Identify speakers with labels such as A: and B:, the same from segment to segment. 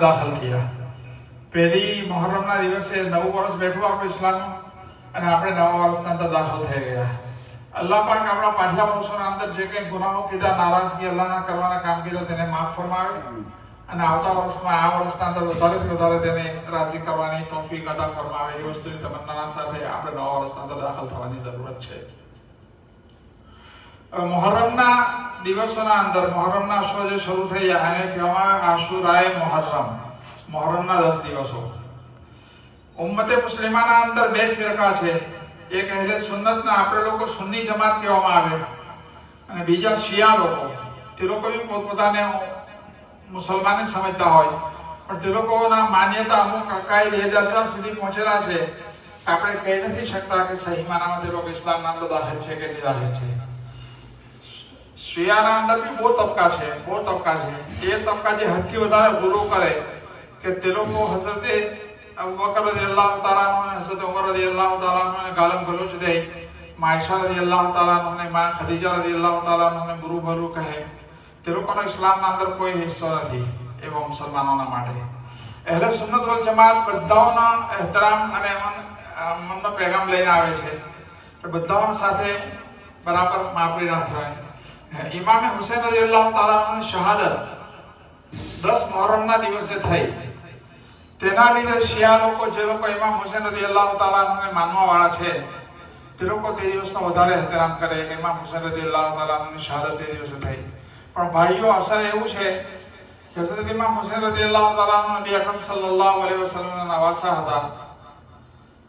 A: દાખલ થયા. પહેલી મુહર્રમના દિવસે નવું વર્ષ બેઠું આપણું ઇસ્લામનું, અને આપણે નવા વર્ષના અંદર દાખલ થઈ ગયા. અલ્લાહ પાક આપણા પાછલા વર્ષોના અંદર જે કંઈ ગુનાહો કીધા, નારાજગી અલ્લાહના કરવાના કામ કીધા, તેને માફ ફરમાવે, અને આવતા વર્ષમાં આ વર્ષના અંદર વધારેથી વધારે તેને રાજી કરવાની તૌફીક અતા ફરમાવે. એ વસ્તુની તમન્ના સાથે આપણે નવા વર્ષના અંદર દાખલ થવાની જરૂરત છે. મુહર્રમના દિવસોના અંદર મુહર્રમના અશ્વ જે શરૂ થઈ ગયા એને કહેવામાં આવે આશુરાએ મુહર્રમ, મુહર્રમના 10 દિવસો. ઉમ્મતે મુસ્લિમાના અંદર બે ફિરકા છે. એક અહેલે સુન્નતના આપણે લોકો સુન્ની જમાત કહેવામાં આવે, અને બીજા શિયા લોકો. તે લોકો બી પોતપોતાને મુસલમાન સમજતા હોય, પણ તે લોકોના માન્યતા અમુક અકાઈદ 2004 સુધી પહોંચેલા છે. આપણે કહી નથી શકતા કે સહી માનામાં તે લોકો ઇસ્લામના અંદર દાખલ છે કે નહીં દાખલ છે. શિયાના અંદર બી બહુ તબકા છે. એ તબકા જે હદથી વધારે ગુરુ કરે કે તે લોકો હઝરતે અબુ બકર રઝિયલ્લાહુ તાઆલા અન્હુ અને હઝરત ઉમર રઝિયલ્લાહુ તાઆલા અન્હુ ને ગાલમ ગલોચ દે, માં આયશા રઝિયલ્લાહુ તાઆલા અન્હુ ને માં ખદીજા રઝિયલ્લાહુ તાઆલા અન્હુ ને ગુરુ ભરું કહે. તે લોકોનો ઇસ્લામના અંદર કોઈ હિસ્સો નથી એવા મુસલમાનોના માટે. અહેલે સુન્નત વલ જમાત બધાઓના એહતરામ અને મનનો પેગામ લઈને આવે છે કે બધાઓના સાથે બરાબર માપણી રાખવાય. ઇમામ હુસૈન રઝિયલ્લાહુ તાઆલા અન્હુની શહાદત 10 મુહર્રમના દિવસે થઈ. તેના લીધે શિયા લોકો, જે લોકો ઇમામ હુસૈન રઝિયલ્લાહુ તાઆલા અન્હુને માનવા વાળા છે, તે લોકો તે દિવસનો વધારે એહતરામ કરે. ઇમામ હુસૈન રઝિયલ્લાહુ તાઆલા અન્હુની શહાદત તે દિવસે થઈ. પણ ભાઈઓ, અસર એવું છે કે હઝરત ઇમામ હુસૈન રઝિયલ્લાહુ તાઆલા અન્હુ નબી અકરમ સલ્લલ્લાહુ અલૈહિ વસલ્લમના નવાસા હતા.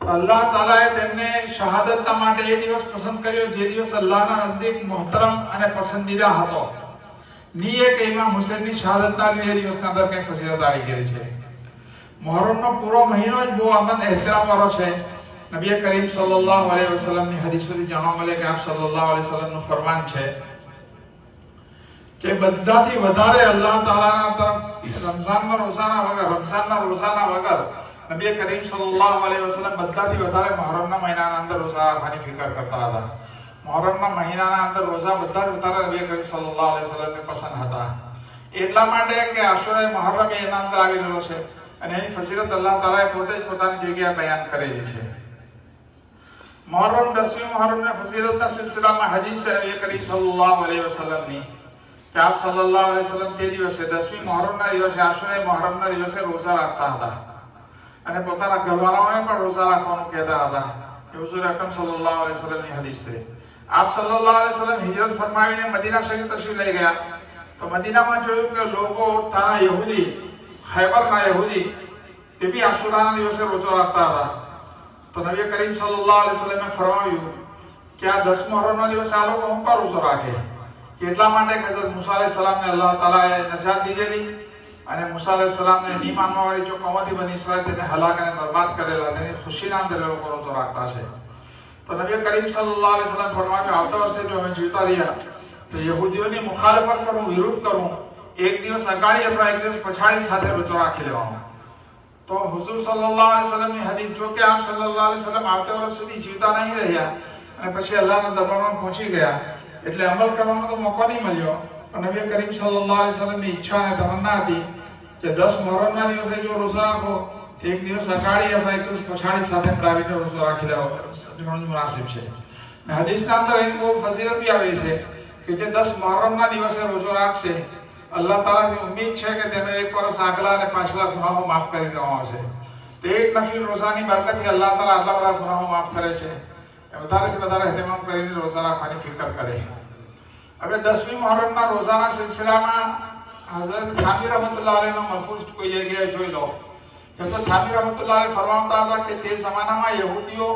A: અલ્લાહ તાઆલાએ તેમને શહાદતના માટે એ દિવસ પસંદ કર્યો જે દિવસ અલ્લાહના નજદીક મુહતરમ અને પસંદીદા હતો. ની એક ઇમામ હુસૈનની શહાદતના લીધે એ દિવસના અંદર કંઈ ફઝીલત આવી ગઈ છે. મુહર્રમનો પૂરો મહિનો જ બહુ અમન એહતરામ વાળો છે. નબી કરીમ સલ્લલ્લાહુ અલૈહિ વસલ્લમની હદીસોથી જાણવા મળે કે આપ સલ્લલ્લાહુ અલૈહિ વસલ્લમનું ફરમાન છે કે બધાથી વધારે અલ્લાહ તાઆલાના તરફ રમઝાનના રોઝાના વગર નબી કરીમ સલ્લલ્લાહુ અલૈહિ વસલ્લમ બધાથી વધારે મુહર્રમના મહિનાના અંદર રોઝા રાખવાની ફિકર કરતા હતા. મુહર્રમના મહિનાના અંદર રોઝા બધાથી વધારે નબી કરીમ સલ્લલ્લાહુ અલૈહિ વસલ્લમને પસંદ હતા. એટલા માટે કે આશુરાએ મુહર્રમ એના અંદર આવી રહ્યો છે, અને એની ફઝીલત અલ્લાહ તાઆલાએ પોતે જ પોતાની જગ્યાએ બયાન કરેલી છે. મુહર્રમ 10મી મુહર્રમના ફઝીલતના સિલસિલામાં હદીસ છે નબી કરીમ સલ્લલ્લાહુ અલૈહિ વસલ્લમની કે આપ સલ્લલ્લાહુ અલૈહિ વસલ્લમ તે દિવસે 10મી મુહર્રમના દિવસે આશુરાએ મુહર્રમના દિવસે રોઝા રાખતા હતા, અને પોતાના ઘરવાળાઓને પણ રોઝા રાખવાનું કહેતા હતા. એ હુઝુર અકરમ સલ્લલ્લાહુ અલૈહિ વસલ્લમની હદીસ છે. આપ સલ્લલ્લાહુ અલૈહિ વસલ્લમ હિજરત ફરમાવીને મદીના શરીફ તશરીફ લઈ ગયા, તો મદીનામાં જોયું કે લોકો ત્યાંના યહૂદી, ખૈબરના યહૂદી, એ બી આશુરાના દિવસે રોજો રાખતા હતા. તો નબી કરીમ સલ્લલ્લાહુ અલૈહિ વસલ્લમે ફરમાવ્યું કે આ 10 મુહર્રમના દિવસે આ લોકો હું પર રોજો રાખે. એટલા માટે કે હઝરત મૂસા અલૈહિ સલામને અલ્લાહ તાઆલાએ નજાત દીધેલી, અને મૂસા અલૈહિ સલામને ની માનવા વાળી જો કૌમથી બની ઇસ્રાઈલ તેને હલાક અને બરબાદ કરેલા, તેની ખુશીના અંદર લોકો રોજો રાખતા છે. તો નબી કરીમ સલ્લલ્લાહુ અલૈહિ વસલ્લમ ફરમાવ્યું આવતા વર્ષે જો અમે જીવતા રહ્યા તો યહૂદીઓની મુખાલફત કરું, વિરોધ કરું, એક દિવસ અગાડી અથવા એક દિવસ પછાડી સાથે રોજો રાખી લેવાનો. તો હુઝુર સલ્લલ્લાહુ અલૈહિ વસલ્લમની હદીસ, જો કે આપ સલ્લલ્લાહુ અલૈહિ વસલ્લમ આવતા વર્ષ સુધી જીવતા નહીં રહ્યા અને પછી અલ્લાહના દરબારમાં પહોંચી ગયા, એટલે અમલ કરવાનો તો મોકો નહીં મળ્યો. પણ નબી કરીમ સલ્લલ્લાહુ અલૈહિ વસલ્લમની ઈચ્છા અને તમન્ના હતી કે 10 મુહર્રમના દિવસે જો રોઝા રાખો તો એક દિવસ અગાડી અથવા એક દિવસ પછાડી સાથે મિલાવીને રોઝો રાખી લેવો ઘણું મુનાસિબ છે. અને હદીસના અંદર એક બહુ ફઝીલત બી આવી છે કે જે 10 મુહર્રમના દિવસે રોઝો રાખશે, અલ્લાહ તાઆલાની ઉમ્મીદ છે કે તેને એક વર્ષ આગલા અને પાછલા ગુનાહો માફ કરી દેવામાં આવશે. તે એક નફિલ રોઝાની બરકતથી અલ્લાહ તાઆલા આટલા બધા ગુનાહો માફ કરે છે. વધારેથી વધારે ઇહતિમામ કરીને રોઝા રાખવાની ફિકર કરે. હવે 10મી મુહર્રમના રોઝાના સિલસિલામાં હઝરત થાનવી રહમતુલ્લાહ અલૈહનો મલફૂઝ કોઈ જગ્યાએ જોઈ લો. હઝરત થાનવી રહમતુલ્લાહ અલૈહ ફરમાવતા હતા કે તે જમાનામાં યહૂદીઓ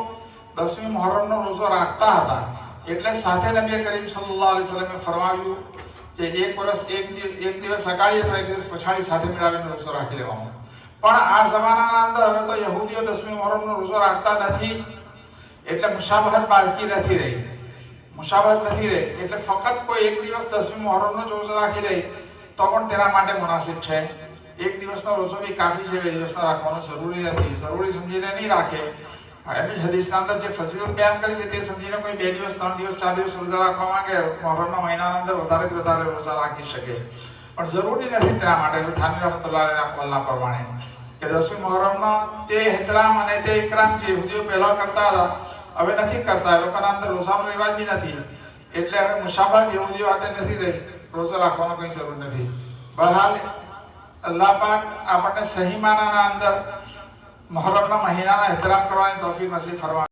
A: 10મી મુહર્રમનો રોઝો રાખતા હતા, એટલે સાથે નબી કરીમ સલ્લલ્લાહુ અલૈહિ વસલ્લમે ફરમાવ્યું કે એક દિવસ અગાડી અથવા એક દિવસ પછાડી સાથે મિલાવીને રોઝો રાખી લેવાનો. પણ આ જમાનાના અંદર હવે તો યહૂદીઓ 10મી મુહર્રમનો રોઝો રાખતા નથી, એટલે મુશાબહત બાકી નથી રહી. એટલે ફક્ત કોઈ એક દિવસ 10મી મુહર્રમનો રોઝો રાખી લે તો પણ તેના માટે મુનાસિબ છે. એક દિવસનો રોઝો બી કાફી છે, બે દિવસનો રાખવાનો જરૂરી નથી. જરૂરી સમજીને નહીં રાખે. એમની હદીસના અંદર જે ફઝીલત બયાન કરી છે તે સમજીને કોઈ 2 દિવસ, 3 દિવસ, 4 દિવસ રોઝા રાખવા માંગે, મુહર્રમના મહિનાના અંદર વધારેથી વધારે રોઝા રાખી શકે. પણ જરૂરી નથી તેના માટે થાની રહમતુલ્લાહ અલૈહના બોલના પ્રમાણે કે 10મી મુહર્રમમાં તે ઇહરામ અને તે ઇકરામ જે યહૂદીઓ પહેલા કરતા હતા હવે નથી કરતા. એ લોકોના અંદર રોઝાનો રિવાજ બી નથી, એટલે હવે મુસાફર યહૂદીઓ હાથે નથી રહી, રોઝા રાખવાનો કઈ જરૂર નથી. બહરહાલ અલ્લાહ પાક આપણને સહી માનાના અંદર મુહર્રમના મહિનાના ઇહરામ કરવાની તૌફીક નસીબ ફરમાવે.